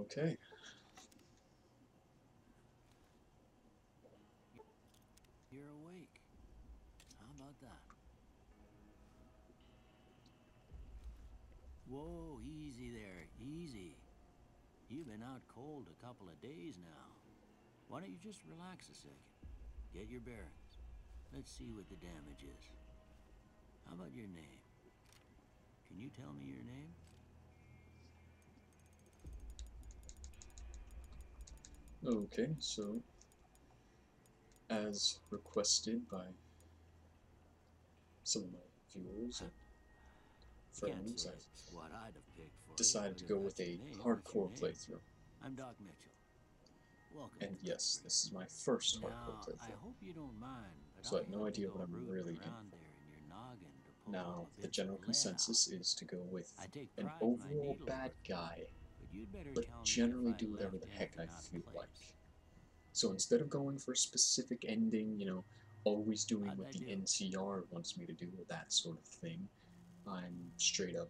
Okay. You're awake. How about that? Whoa, easy there, easy. You've been out cold a couple of days now. Why don't you just relax a second? Get your bearings. Let's see what the damage is. How about your name? Can you tell me your name? Okay, so as requested by some of my viewers and Can't friends, say I've it's what I'd have picked for you, decided but to if go with that's your a name, what's your hardcore name? playthrough. I'm Doc Mitchell. Welcome And to yes, Country. this is my first hardcore Now, I playthrough, hope you don't mind, but so I I have no had to idea what go I'm rooting really in around for. there in your noggin to pull all Now, the the bits of general lead out. consensus is to go with I take an pride in my overall bad needlework, guy, but you'd better but tell me if generally I do whatever left the heck anything I out of feel place. like. So instead of going for a specific ending, always doing How'd what I the do? NCR wants me to do, or that sort of thing, I'm straight up,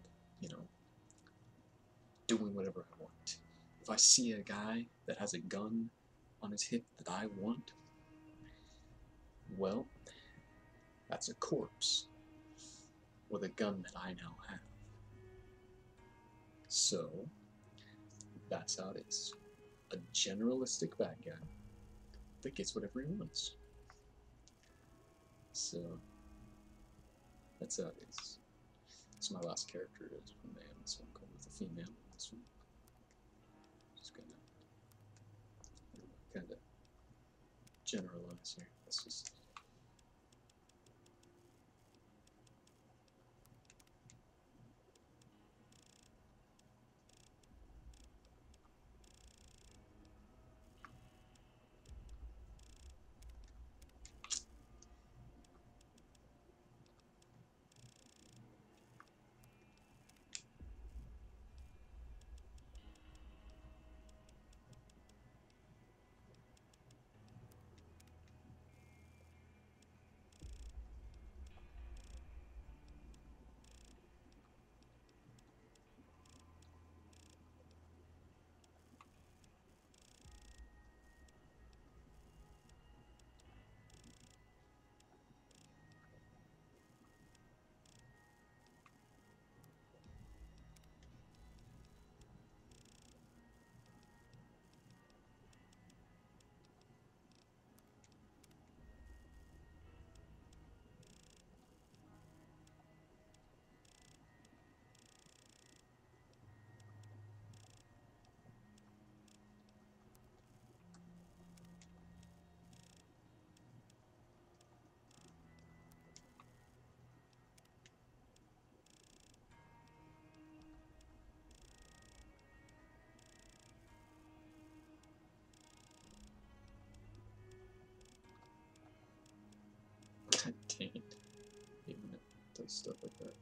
doing whatever I want. If I see a guy that has a gun on his hip that I want, well, that's a corpse with a gun that I now have. So, that's how it is. A generalistic bad guy that gets whatever he wants. So, that's how it is. So my last character is a man, this one going with a female. This one just gonna kind of generalize here. Let's just dang it, even it does stuff like that.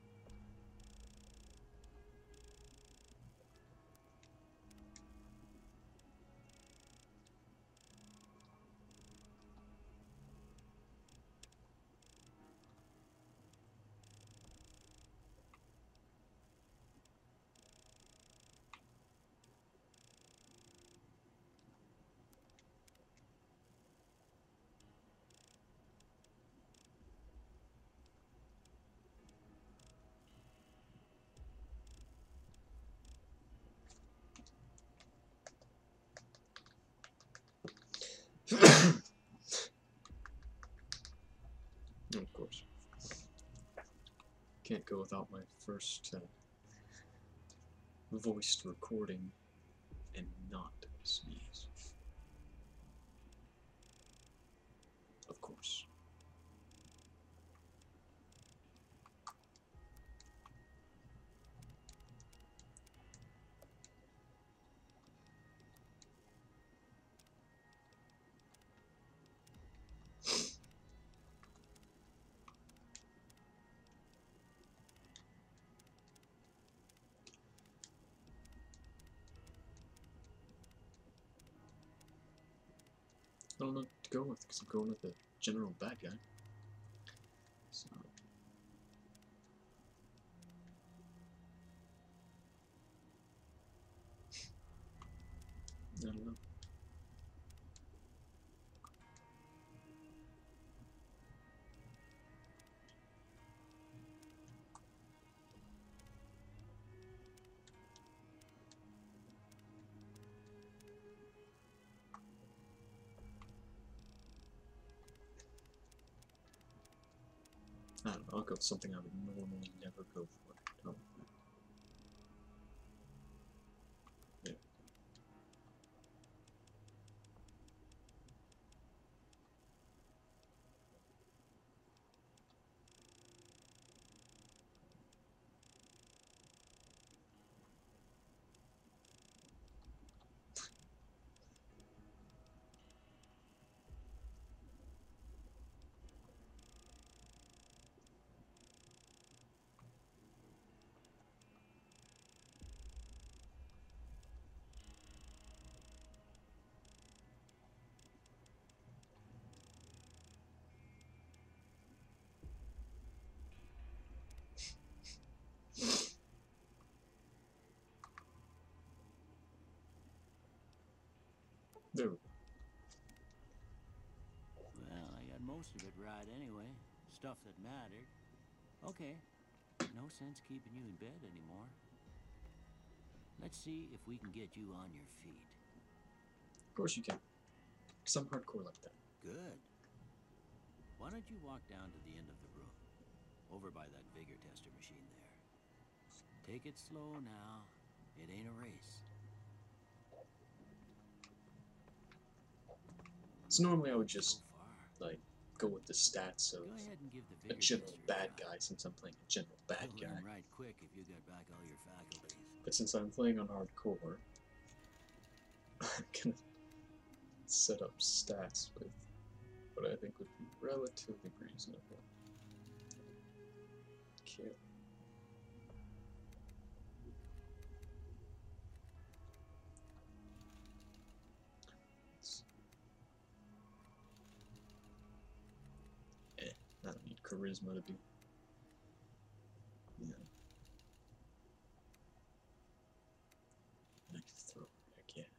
Of course, can't go without my first voiced recording and not sneeze. Of course. I don't know what to go with because I'm going with the general bad guy. So I don't know. I don't know, I'll go with something I would normally never go for. Oh. Yeah. There we go. Well, I got most of it right anyway. Stuff that mattered. Okay, no sense keeping you in bed anymore. Let's see if we can get you on your feet. Of course you can. Because I'm hardcore like that. Good. Why don't you walk down to the end of the room, over by that vigor tester machine there. Take it slow now. It ain't a race. So normally I would just, So far. like, go with the stats of Go ahead and give the a vigor general tester bad a try. guy, since I'm playing a general bad You'll guy. learn right quick if you get back all your faculties. But since I'm playing on hardcore, I'm gonna set up stats with what I think would be relatively reasonable. Okay. I don't need charisma to be. Yeah. I can throw it again.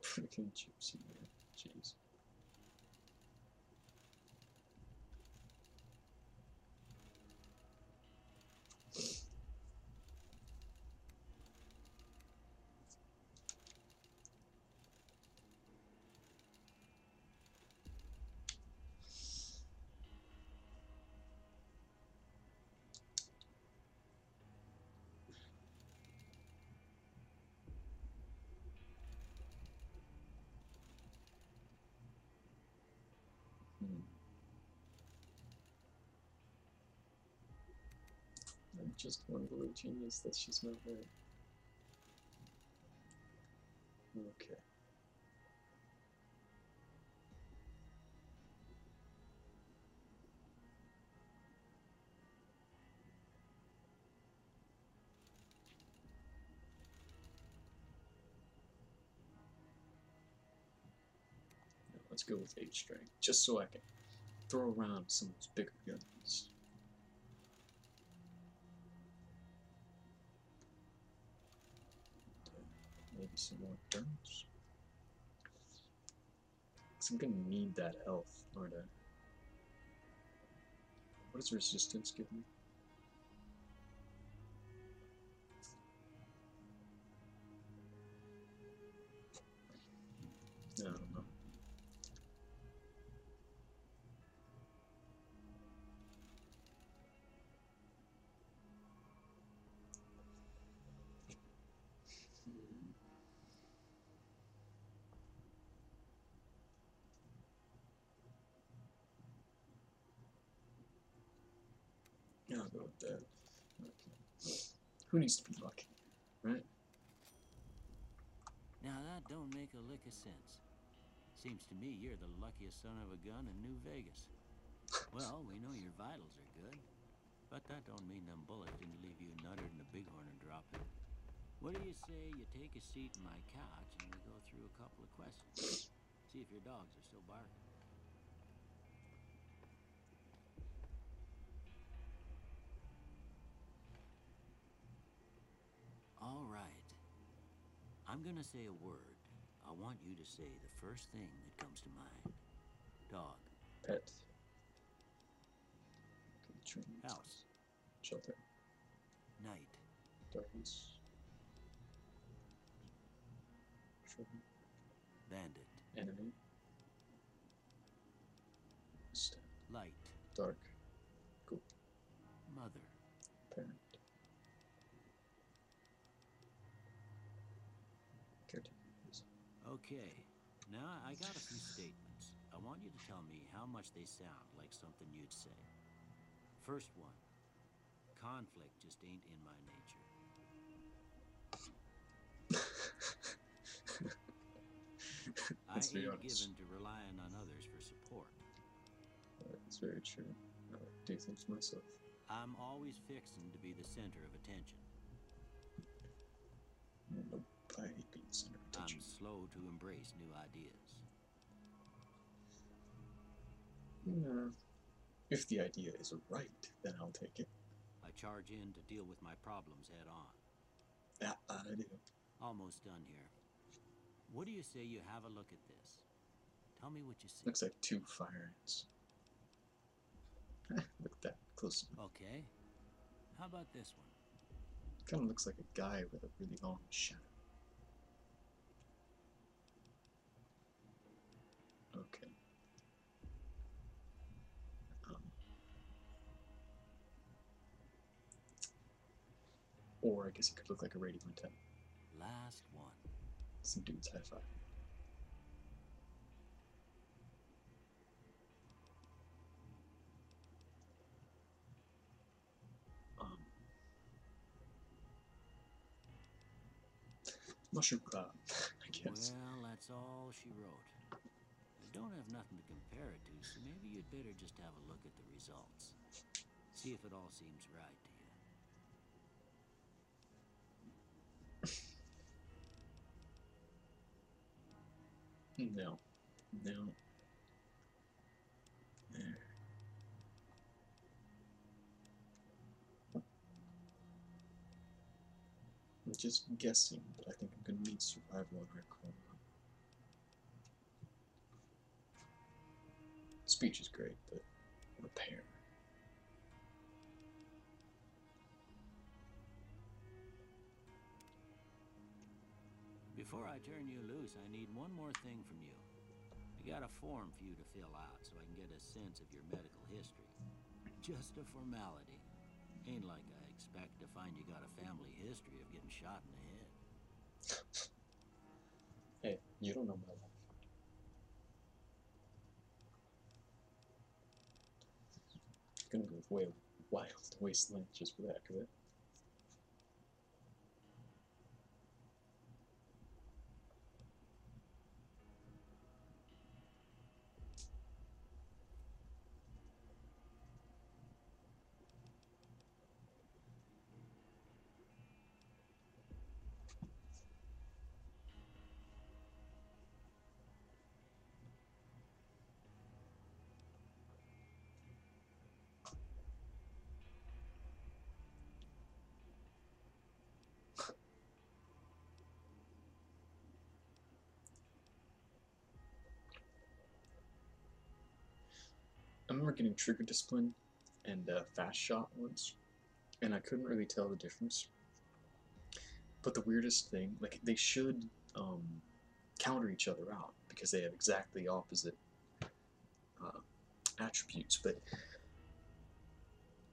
Freaking gypsy man. Jeez. I'm just one little genius, that's just not right. Okay. Now let's go with 8 strength, just so I can throw around some of those bigger guns. Maybe some more turns. Because I'm gonna need that health, aren't I? What does resistance give me? I don't know. I'll go with that. Okay. Who needs to be lucky, right? Now that don't make a lick of sense. Seems to me you're the luckiest son of a gun in New Vegas. Well, we know your vitals are good, but that don't mean them bullets didn't leave you nuttered and a bighorn are dropping. What do you say you take a seat in my couch and we go through a couple of questions? See if your dogs are still barking. All right. I'm I'm gonna say a word. I want you to say the first thing that comes to mind. Dog. Pet. Tree. House. Shelter. Night. Darkness. Children. Bandit. Enemy. Step. Light. Dark. Cool. Mother. Parent. Caretaker. Okay. Now I got a few statements. I want you to tell me how much they sound like something you'd say. First one. Conflict just ain't in my nature. I Let's be ain't honest. given to relying on others for support. That's very true. I do things myself. I'm always fixing to be the center of attention. Nobody beats center of attention. I'm slow to embrace new ideas. No. If the idea is right, then I'll take it. I charge in to deal with my problems head on. That I do. Almost done here. What do you say you have a look at this? Tell me what you see. Looks like 2 fire ants. Look at that close. Okay. How about this one? Kind of looks like a guy with a really long shadow. Okay. Or I guess he could look like a radio antenna. Last one. Some dude's high five. Mushroom cloud, I guess. Well, that's all she wrote. I don't have nothing to compare it to, so maybe you'd better just have a look at the results. See if it all seems right to you. No. No. There. I'm just guessing, but I think I'm gonna need survival on hardcore. Speech is great, but repair. Before I turn you loose, I need one more thing from you. I got a form for you to fill out so I can get a sense of your medical history. Just a formality. Ain't like I expect to find you got a family history of getting shot in the head. Hey, you don't know my life. I'm gonna go way wild wasteland just for the heck of it. I remember getting trigger discipline and fast shot once, and I couldn't really tell the difference. But the weirdest thing, like they should counter each other out because they have exactly opposite attributes. But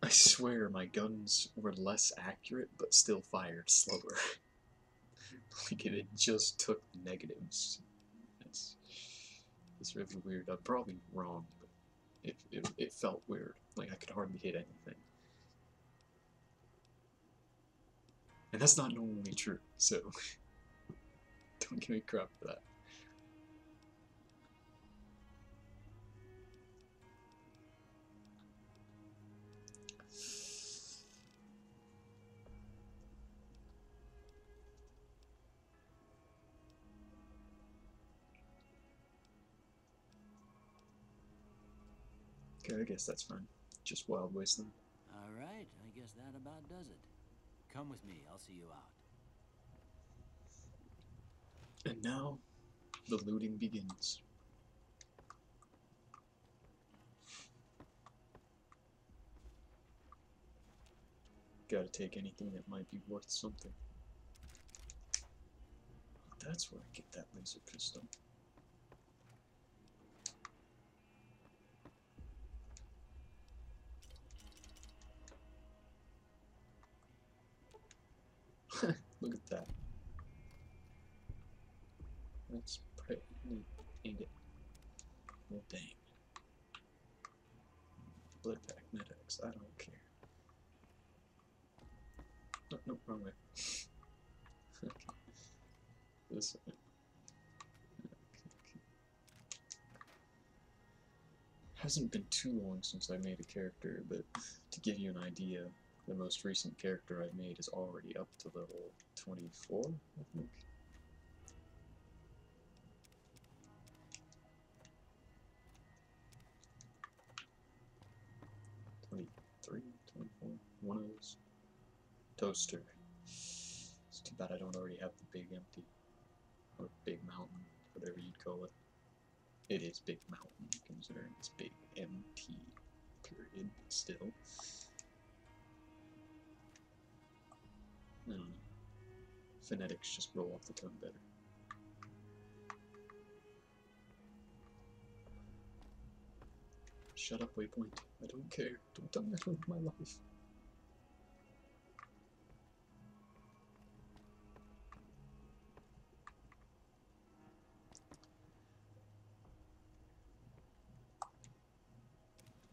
I swear my guns were less accurate, but still fired slower. Like it just took negatives. It's really weird. I'm probably wrong, but it felt weird. Like I could hardly hit anything. And that's not normally true, so don't give me crap for that. Okay, I guess that's fine. Just wild wasteland. All right, I guess that about does it. Come with me, I'll see you out. And now, the looting begins. Gotta take anything that might be worth something. That's where I get that laser pistol. Look at that. That's pretty neat, ain't it? Well, dang. Blood pack, medics, I don't care. Oh, no, wrong way. Okay. This way. Okay. Hasn't been too long since I made a character, but to give you an idea, the most recent character I've made is already up to level 24, I think. Three, 24, one of those. Toaster. It's too bad I don't already have the big empty, or big mountain, whatever you'd call it. It is big mountain, considering it's big MT, period, still. I don't know. Phonetics just roll off the tongue better. Shut up, Waypoint. I don't care. Don't tell me I ruined my life.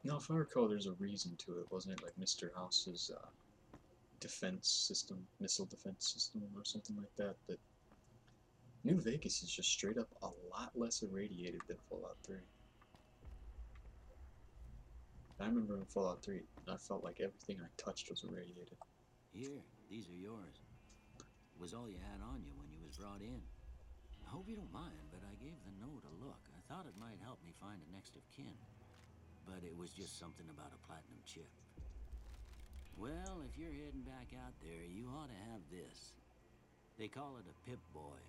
Now, if I recall, there's a reason to it, wasn't it? Like Mr. House's defense system, missile defense system, or something like that. But New Vegas is just straight up a lot less irradiated than Fallout 3. I remember in Fallout 3, I felt like everything I touched was irradiated. Here, these are yours. It was all you had on you when you was brought in. I hope you don't mind, but I gave the note a look. I thought it might help me find a next of kin. But it was just something about a platinum chip. Well, if you're heading back out there, you ought to have this. They call it a Pip-Boy.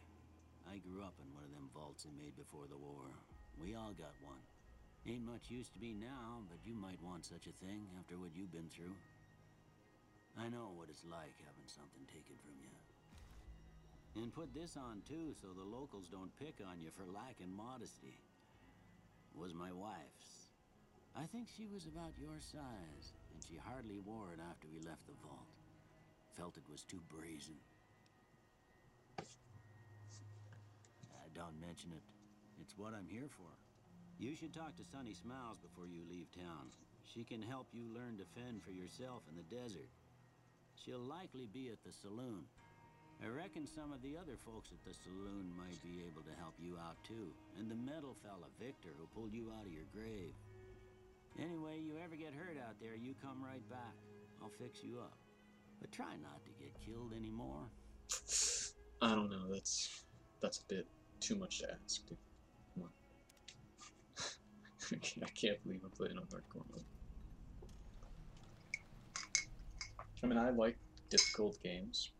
I grew up in one of them vaults they made before the war. We all got one. Ain't much use to me now, but you might want such a thing after what you've been through. I know what it's like having something taken from you. And put this on too, so the locals don't pick on you for lacking modesty. It was my wife's. I think she was about your size, and she hardly wore it after we left the vault. Felt it was too brazen. Don't mention it. It's what I'm here for. You should talk to Sunny Smiles before you leave town. She can help you learn to fend for yourself in the desert. She'll likely be at the saloon. I reckon some of the other folks at the saloon might be able to help you out too. And the metal fella, Victor, who pulled you out of your grave. Anyway, you ever get hurt out there, you come right back. I'll fix you up. But try not to get killed anymore. I don't know, that's a bit too much to ask, dude. Come on. I can't believe I'm playing on hardcore mode. I mean, I like difficult games.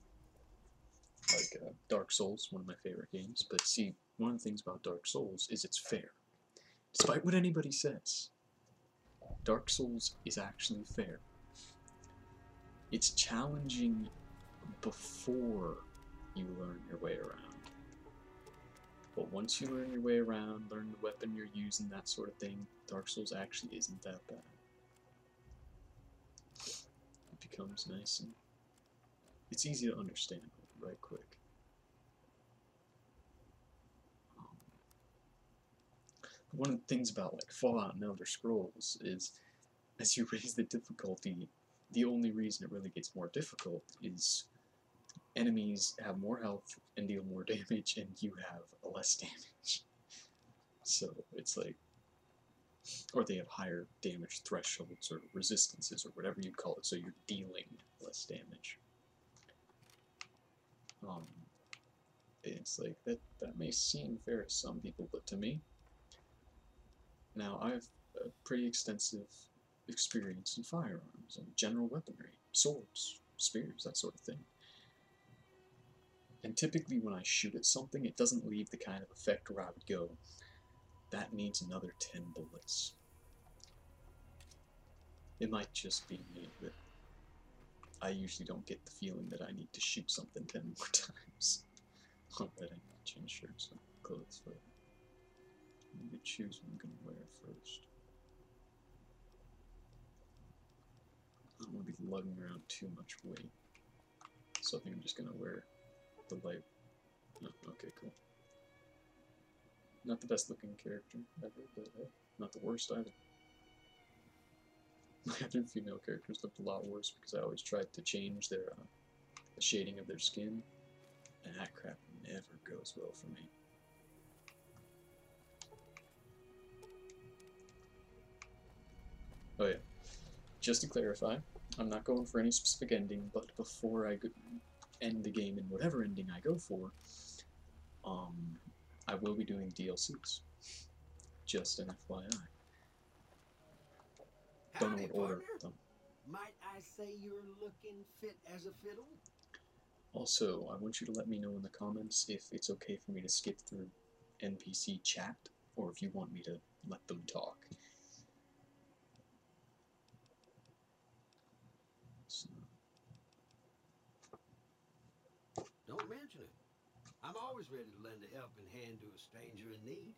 Like Dark Souls, one of my favorite games. But see, one of the things about Dark Souls is it's fair. Despite what anybody says, Dark Souls is actually fair. It's challenging before you learn your way around. But once you learn your way around, learn the weapon you're using, that sort of thing, Dark Souls actually isn't that bad. It becomes nice and it's easy to understand right quick. One of the things about like Fallout and Elder Scrolls is as you raise the difficulty, the only reason it really gets more difficult is enemies have more health and deal more damage, and you have less damage. So it's like, or they have higher damage thresholds or resistances or whatever you'd call it, so you're dealing less damage. It's like, that may seem fair to some people, but to me, now I have a pretty extensive experience in firearms and general weaponry, swords, spears, that sort of thing. And typically when I shoot at something, it doesn't leave the kind of effect where I would go, that needs another 10 bullets. It might just be me, but I usually don't get the feeling that I need to shoot something 10 more times. Oh, but I need to change shirts and clothes for it. I need to choose what I'm going to wear first. I don't want to be lugging around too much weight. So I think I'm just going to wear the light. Oh, okay, cool. Not the best looking character ever, but not the worst either. My other female characters looked a lot worse because I always tried to change their the shading of their skin, and that crap never goes well for me. Oh yeah, just to clarify, I'm not going for any specific ending, but before I end the game in whatever ending I go for, I will be doing DLCs. Just an FYI. Don't know what order, though. Might I say you're looking fit as a fiddle? Also, I want you to let me know in the comments if it's okay for me to skip through NPC chat, or if you want me to let them talk. So. Don't mention it. I'm always ready to lend a helping hand to a stranger in need.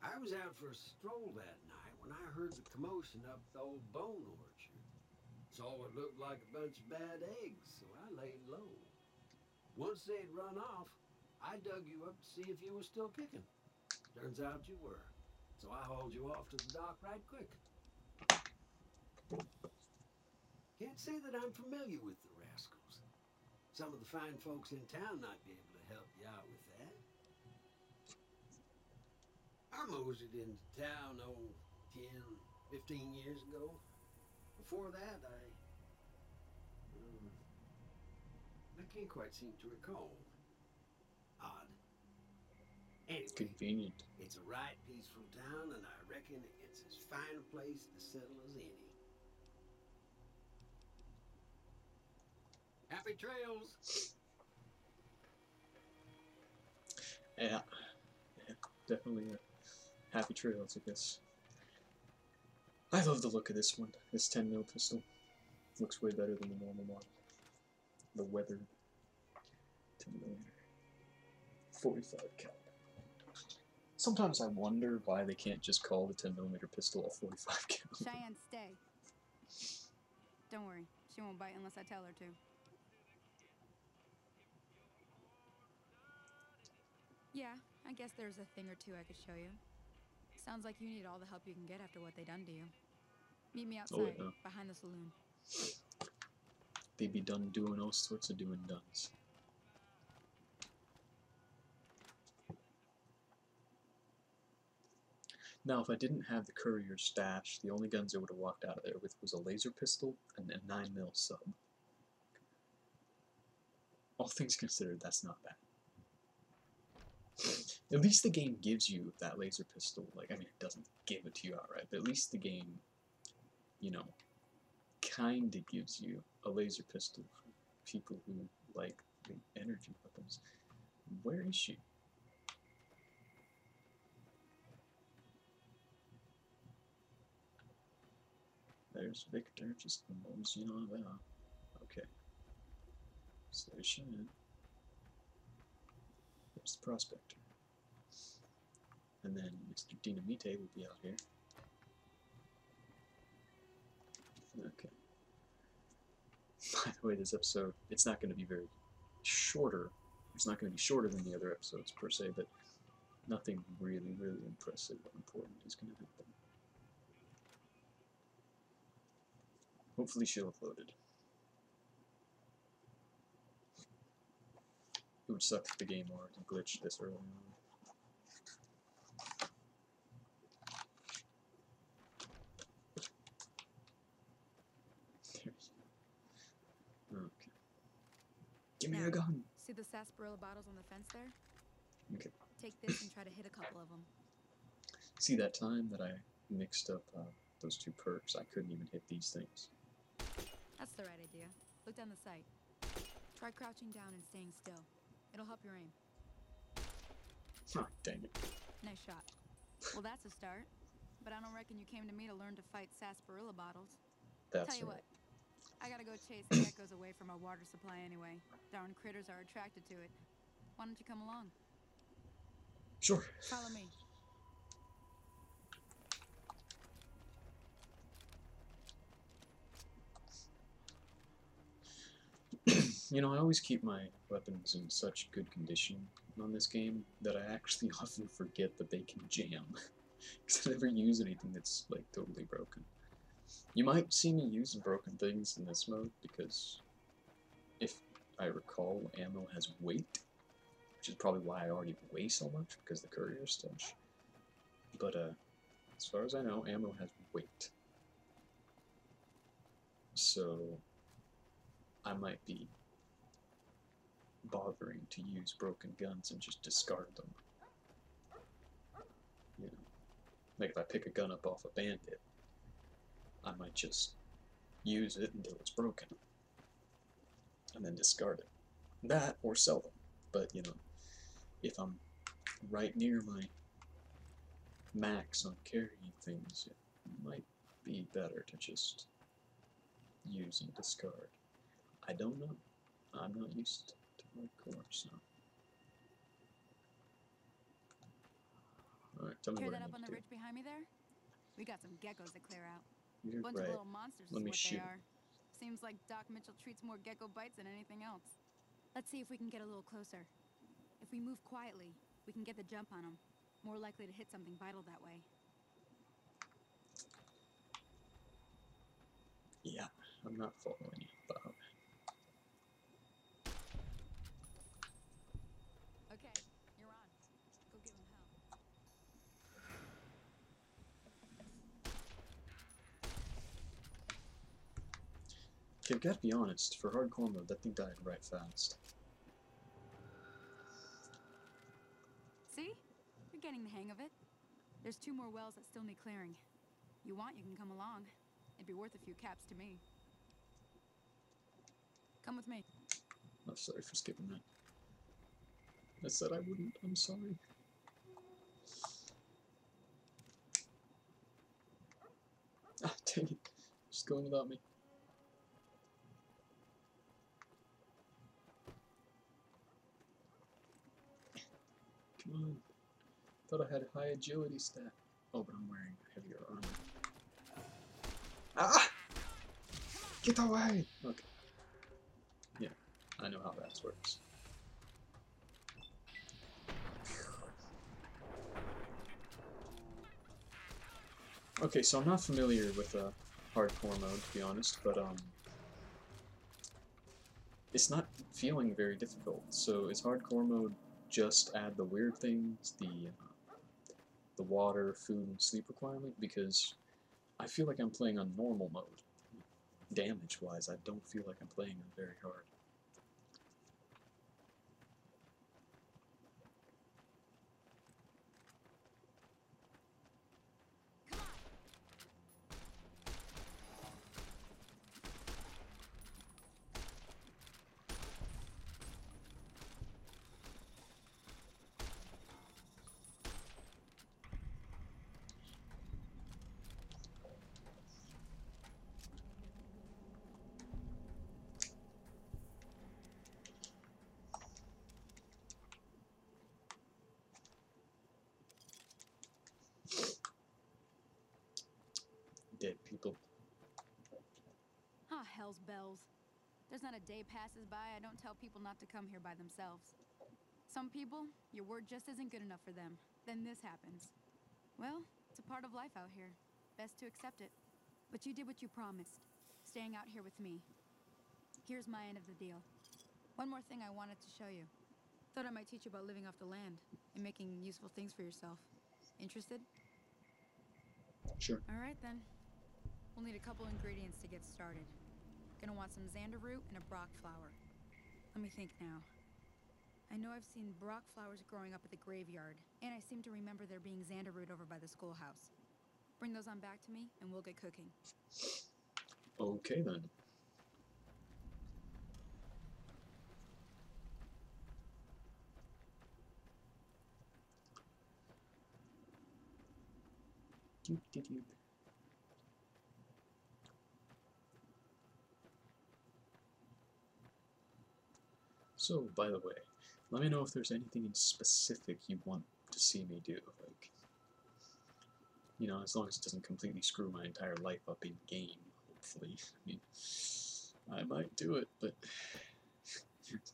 I was out for a stroll that night when I heard the commotion up the old bone orchard. Saw what looked like a bunch of bad eggs, so I laid low. Once they'd run off, I dug you up to see if you were still kicking. Turns out you were, so I hauled you off to the dock right quick. Can't say that I'm familiar with the rascals. Some of the fine folks in town might be able to help you out with that. I moseyed into town, 10, 15 years ago. Before that, I can't quite seem to recall. Odd. Anyway, convenient. It's a right peaceful town, and I reckon it's as fine a place to settle as any. Happy trails! Yeah, definitely happy trails, I guess. I love the look of this one. This 10mm pistol looks way better than the normal model. The weathered 10mm, 45 caliber. Sometimes I wonder why they can't just call the 10mm pistol a 45 caliber. Cheyenne, stay. Don't worry, she won't bite unless I tell her to. Yeah, I guess there's a thing or two I could show you. Sounds like you need all the help you can get after what they done to you. Meet me outside, behind the saloon. They be done doing all sorts of doing duns. Now, if I didn't have the courier's stash, the only guns I would have walked out of there with was a laser pistol and a 9mm sub. All things considered, that's not bad. At least the game gives you that laser pistol. Like, I mean, it doesn't give it to you outright, but at least the game, you know, kinda gives you a laser pistol for people who like the energy weapons. Where is she? There's Victor, just moseying on about. Okay. So there's Cheyenne. There's the Prospector. And then Mr. Dinamite will be out here. Okay. By the way, this episode, it's not going to be very shorter. It's not going to be shorter than the other episodes, per se, but nothing really, really impressive or important is going to happen. Hopefully she'll have loaded. It would suck if the game already glitched this early on. Okay. Give me a gun! See the sarsaparilla bottles on the fence there? Okay. Take this and try to hit a couple of them. See that time that I mixed up those two perks? I couldn't even hit these things. That's the right idea. Look down the sight. Try crouching down and staying still. It'll help your aim. Huh, dang it. Nice shot. Well, that's a start. But I don't reckon you came to me to learn to fight sarsaparilla bottles. That's Tell you right. what, I gotta go chase geckos away from our water supply anyway. Darn critters are attracted to it. Why don't you come along? Sure. Follow me. You know, I always keep my weapons in such good condition on this game that I actually often forget that they can jam. Because I never use anything that's, like, totally broken. You might see me use broken things in this mode, because if I recall, ammo has weight, which is probably why I already weigh so much, because the courier stench. But, as far as I know, ammo has weight. So, I might be bothering to use broken guns and just discard them. You know, like if I pick a gun up off a bandit, I might just use it until it's broken, and then discard it. That, or sell them. But, you know, if I'm right near my max on carrying things, it might be better to just use and discard. I don't know. I'm not used to hardcore, so. Alright, tell me Hear what I that up need on to the do. ridge behind me there? We got some geckos to clear out. You're Bunch right. of little monsters Let is me what shoot. they are. Seems like Doc Mitchell treats more gecko bites than anything else. Let's see if we can get a little closer. If we move quietly, we can get the jump on them. More likely to hit something vital that way. Yeah, I'm not following you, Bob. Okay, you're on. Go give him hell. Okay, I've got to be honest, for hardcore mode, that thing died right fast. See? You're getting the hang of it. There's 2 more wells that still need clearing. You want, you can come along. It'd be worth a few caps to me. Come with me. I'm sorry for skipping that. I said I wouldn't, I'm sorry. Ah, dang it. Just going without me. Come on. Thought I had a high agility stat. Oh, but I'm wearing heavier armor. Ah! Get away! Okay. Yeah, I know how that works. Okay, so I'm not familiar with hardcore mode, to be honest, but it's not feeling very difficult. So is hardcore mode just add the weird things, the water, food, and sleep requirement? Because I feel like I'm playing on normal mode. Damage-wise, I don't feel like I'm playing on very hard. Dead people. Ah, hell's bells. There's not a day passes by I don't tell people not to come here by themselves. Some people, your word just isn't good enough for them. Then this happens. Well, it's a part of life out here. Best to accept it. But you did what you promised, staying out here with me. Here's my end of the deal. One more thing I wanted to show you. Thought I might teach you about living off the land and making useful things for yourself. Interested? Sure. All right then. We'll need a couple ingredients to get started. Gonna want some xander root and a brock flower. Let me think now. I know I've seen brock flowers growing up at the graveyard, and I seem to remember there being xander root over by the schoolhouse. Bring those on back to me, and we'll get cooking. Okay then. So, by the way, let me know if there's anything in specific you want to see me do. Like, you know, as long as it doesn't completely screw my entire life up in game, hopefully. I mean, I might do it, but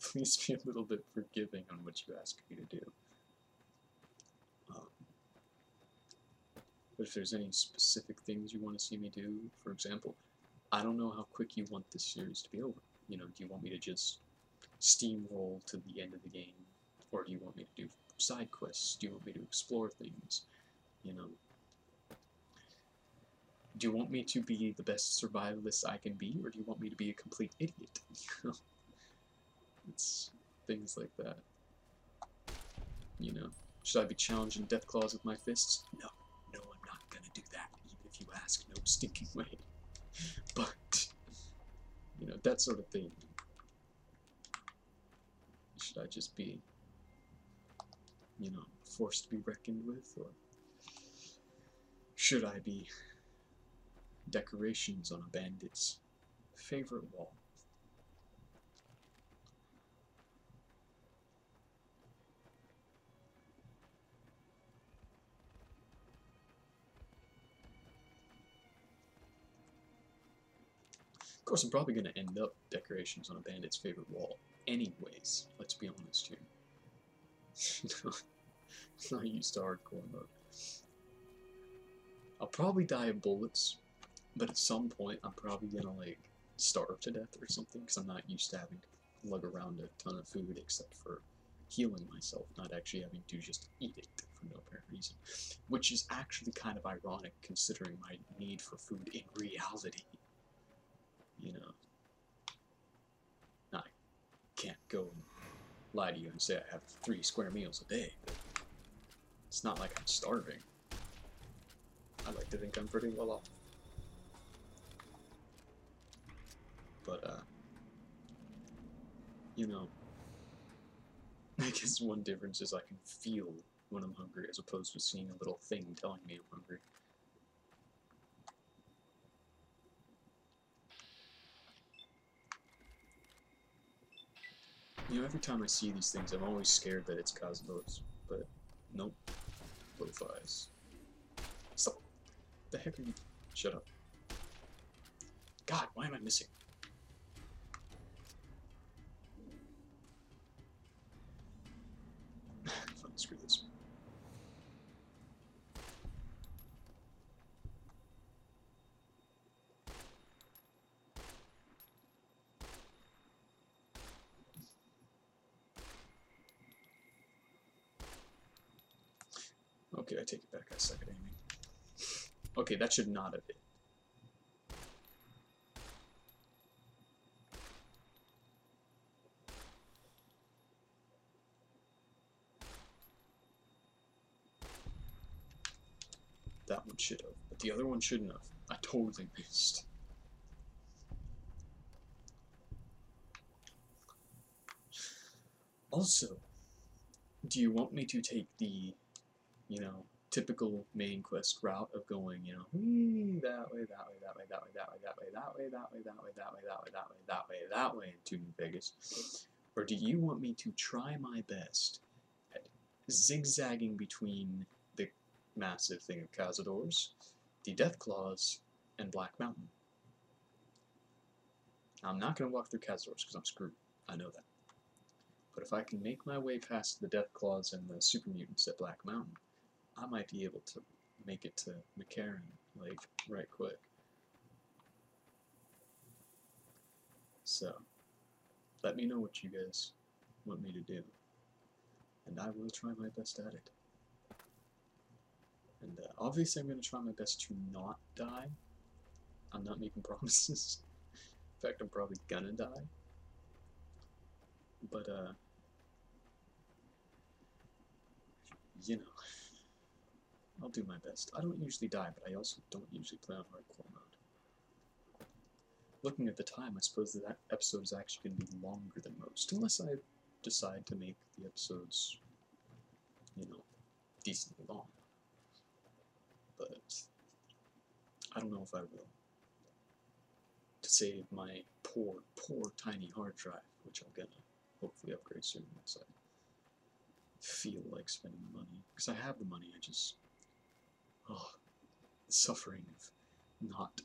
please be a little bit forgiving on what you ask me to do. But if there's any specific things you want to see me do, for example, I don't know how quick you want this series to be over. You know, do you want me to just steamroll to the end of the game? Or do you want me to do side quests? Do you want me to explore things? You know, do you want me to be the best survivalist I can be, or do you want me to be a complete idiot? You know, it's things like that. You know, should I be challenging Deathclaws with my fists? No, I'm not gonna do that, even if you ask, no stinking way. But, you know, that sort of thing. Should I just be, you know, forced to be reckoned with, or should I be decorations on a bandit's favorite wall? Of course, I'm probably going to end up decorations on a bandit's favorite wall anyways, let's be honest here. You know, I'm not used to hardcore mode. I'll probably die of bullets, but at some point I'm probably going to, like, starve to death or something, because I'm not used to having to lug around a ton of food except for healing myself, not actually having to just eat it for no apparent reason. Which is actually kind of ironic, considering my need for food in reality. You know, I can't go and lie to you and say I have 3 square meals a day. It's not like I'm starving. I like to think I'm pretty well off. But, you know, I guess one difference is I can feel when I'm hungry as opposed to seeing a little thing telling me I'm hungry. You know, every time I see these things, I'm always scared that it's Cosmos, but nope. Blowflies. Stop. The heck are you? Shut up. God, why am I missing? Fine, screw this. Okay, I take it back. I suck at aiming. Okay, that should not have hit. That one should have, but the other one shouldn't have. I totally missed. Also, do you want me to take the, you know, typical main quest route of going, you know, that way, that way, that way, that way, that way, that way, that way, that way, that way, that way, that way, that way, that way, that way into New Vegas? Or do you want me to try my best at zigzagging between the massive thing of Cazadors, the Deathclaws, and Black Mountain? Now, I'm not going to walk through Cazadors because I'm screwed. I know that. But if I can make my way past the Deathclaws and the Super Mutants at Black Mountain, I might be able to make it to McCarran, like, right quick. So, let me know what you guys want me to do, and I will try my best at it. And obviously I'm going to try my best to not die. I'm not making promises. In fact, I'm probably gonna die. But, you know, I'll do my best. I don't usually die, but I also don't usually play on hardcore mode. Looking at the time, I suppose that episode is actually going to be longer than most, unless I decide to make the episodes, you know, decently long. But I don't know if I will. To save my poor, poor tiny hard drive, which I'm gonna hopefully upgrade soon once I feel like spending the money. Because I have the money, I just... Oh, the suffering of not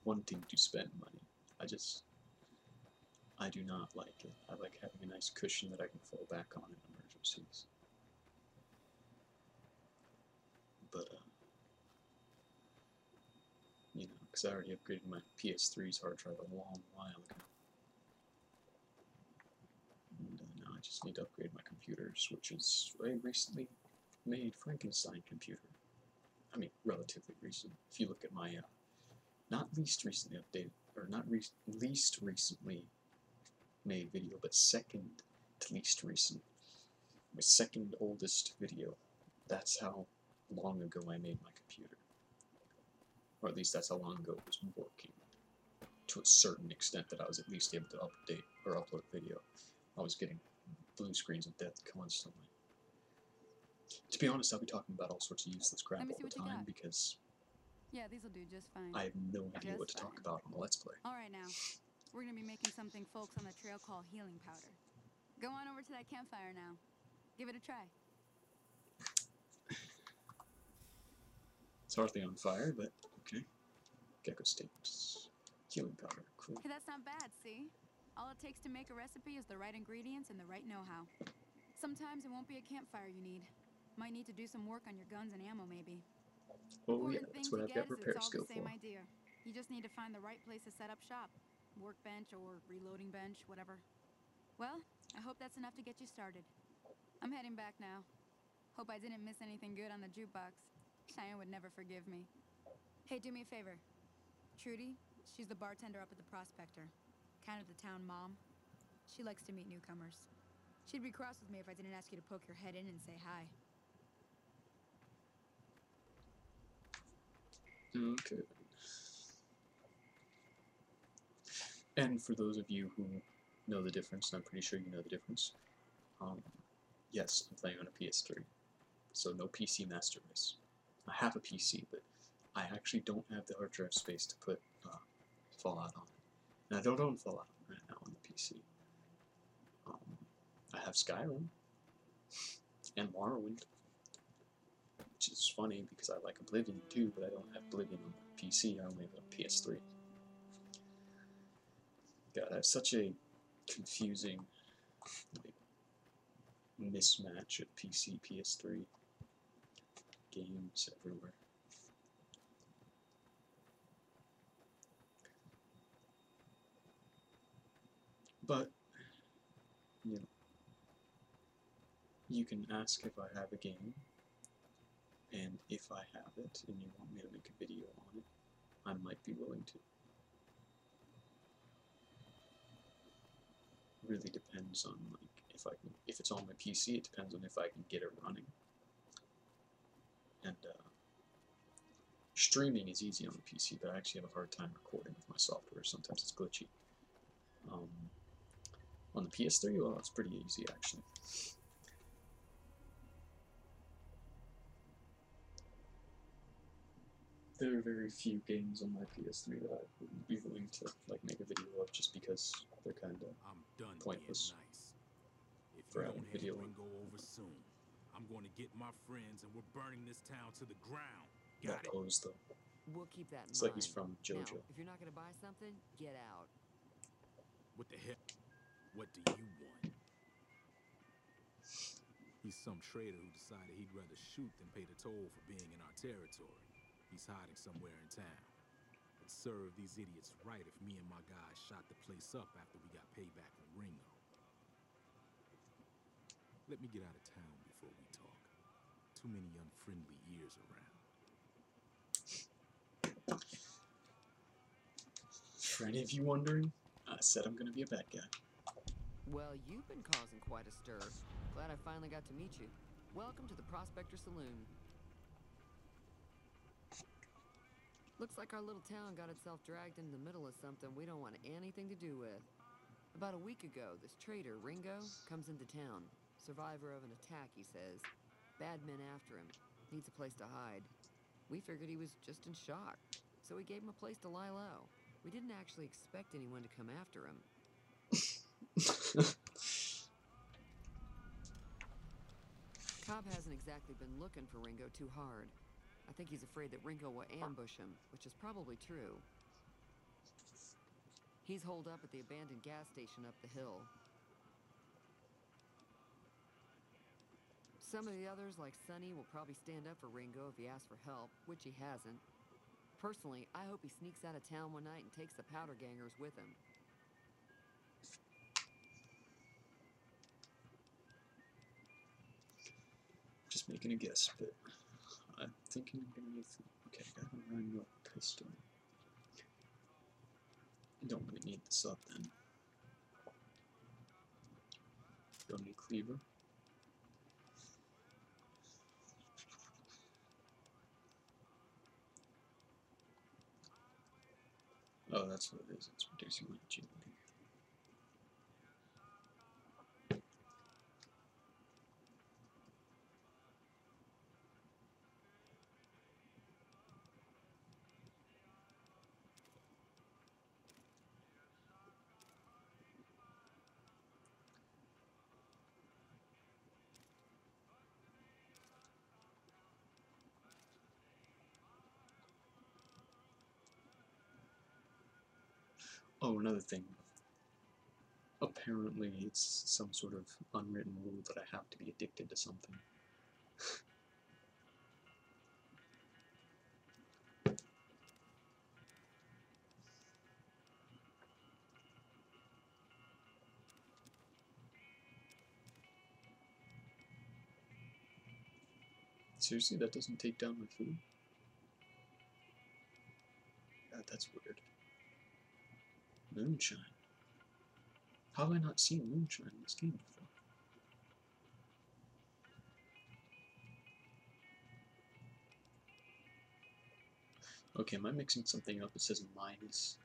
wanting to spend money. I do not like it. I like having a nice cushion that I can fall back on in emergencies. But, you know, because I already upgraded my PS3's hard drive a long while ago. And now I just need to upgrade my computers, which is a recently made Frankenstein computer. I mean, relatively recent. If you look at my, not least recently updated, or not least recently made video, but second to least recent. My second oldest video. That's how long ago I made my computer. Or at least that's how long ago it was working. To a certain extent that I was at least able to update or upload video. I was getting blue screens of death constantly. To be honest, I'll be talking about all sorts of useless crap all the time because Yeah, these'll do just fine. I have no idea what to talk about on the Let's Play. Alright now, we're gonna be making something folks on the trail call healing powder. Go on over to that campfire now. Give it a try. It's hardly on fire, but okay. Gecko steaks. Healing powder. Cool. Hey, that's not bad, see? All it takes to make a recipe is the right ingredients and the right know-how. Sometimes it won't be a campfire you need. Might need to do some work on your guns and ammo, maybe. Oh yeah, that's what I've got repair skill for. It's all the same idea. You just need to find the right place to set up shop. Workbench or reloading bench, whatever. Well, I hope that's enough to get you started. I'm heading back now. Hope I didn't miss anything good on the jukebox. Cheyenne would never forgive me. Hey, do me a favor. Trudy, she's the bartender up at the Prospector. Kind of the town mom. She likes to meet newcomers. She'd be cross with me if I didn't ask you to poke your head in and say hi. Okay. And for those of you who know the difference, and I'm pretty sure you know the difference, yes, I'm playing on a PS3, so no PC Master Race. I have a PC, but I actually don't have the hard drive space to put Fallout on it. And I don't own Fallout right now on the PC. I have Skyrim and Morrowind, which is funny because I like Oblivion too, but I don't have Oblivion on the PC, I only have it on PS3. God, I have such a confusing mismatch of PC, PS3 games everywhere. But, you know, you can ask if I have a game, and if I have it, and you want me to make a video on it, I might be willing to. Really depends on, like, if it's on my PC, it depends on if I can get it running. And, streaming is easy on the PC, but I actually have a hard time recording with my software. Sometimes it's glitchy. On the PS3, well, it's pretty easy, actually. There are very few games on my PS3 that I wouldn't be willing to, like, make a video of just because they're kind of pointless. Nice. If for you having don't video have on. Ringo over soon, I'm going to get my friends and we're burning this town to the ground. That Got it? pose, though. We'll keep that in It's mind. like he's from JoJo. Now, if you're not gonna buy something, get out. What the heck? What do you want? He's some trader who decided he'd rather shoot than pay the toll for being in our territory. He's hiding somewhere in town. It'd serve these idiots right if me and my guys shot the place up after we got payback on Ringo. Let me get out of town before we talk. Too many unfriendly ears around. For any of you wondering, I said I'm gonna be a bad guy. Well, you've been causing quite a stir. Glad I finally got to meet you. Welcome to the Prospector Saloon. Looks like our little town got itself dragged into the middle of something we don't want anything to do with. About a week ago, this trader, Ringo, comes into town. Survivor of an attack, he says. Bad men after him. Needs a place to hide. We figured he was just in shock. so we gave him a place to lie low. We didn't actually expect anyone to come after him. Cobb hasn't exactly been looking for Ringo too hard. I think he's afraid that Ringo will ambush him, which is probably true. He's holed up at the abandoned gas station up the hill. Some of the others, like Sonny, will probably stand up for Ringo if he asks for help, which he hasn't. Personally, I hope he sneaks out of town one night and takes the powder gangers with him. Just making a guess, but I'm thinking I'm gonna need. Okay, I got a Ringo pistol. Don't really need this up then. Don't need cleaver. Oh, that's what it is. It's reducing my agility. Oh, another thing. Apparently, it's some sort of unwritten rule that I have to be addicted to something. Seriously, that doesn't take down my food? God, that's weird. Moonshine. How have I not seen moonshine in this game before? Okay, am I mixing something up? It says minus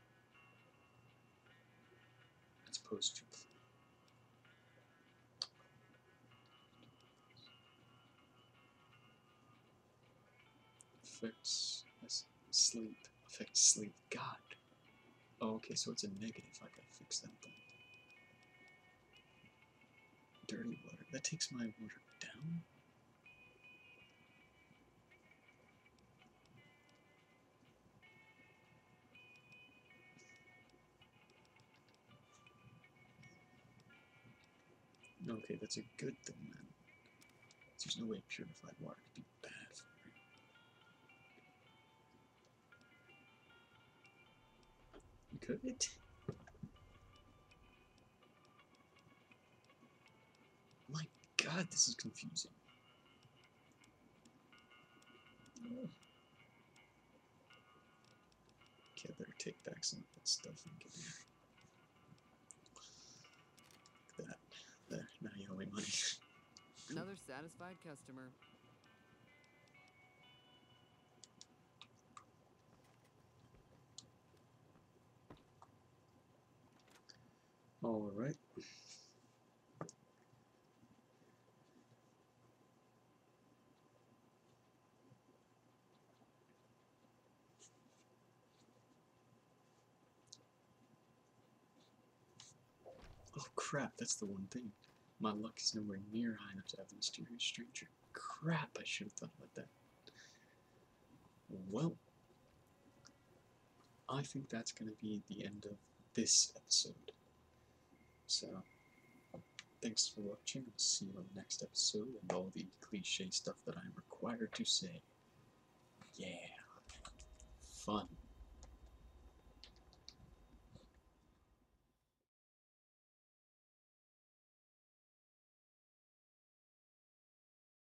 as opposed to affects sleep. Affects sleep. God. Oh, okay, so it's a negative. I gotta fix that then. Dirty water. That takes my water down? Okay, that's a good thing then. There's no way purified water could be bad for me. Could it? My God, this is confusing. Okay, I better take back some of that stuff and get here. Look at that. There, now you owe me money. Another satisfied customer. Alright. Oh crap, that's the one thing. My luck is nowhere near high enough to have the mysterious stranger. Crap, I should have thought about that. Well, I think that's going to be the end of this episode. So, thanks for watching. I'll see you on the next episode and all the cliche stuff that I'm required to say. Yeah. Fun.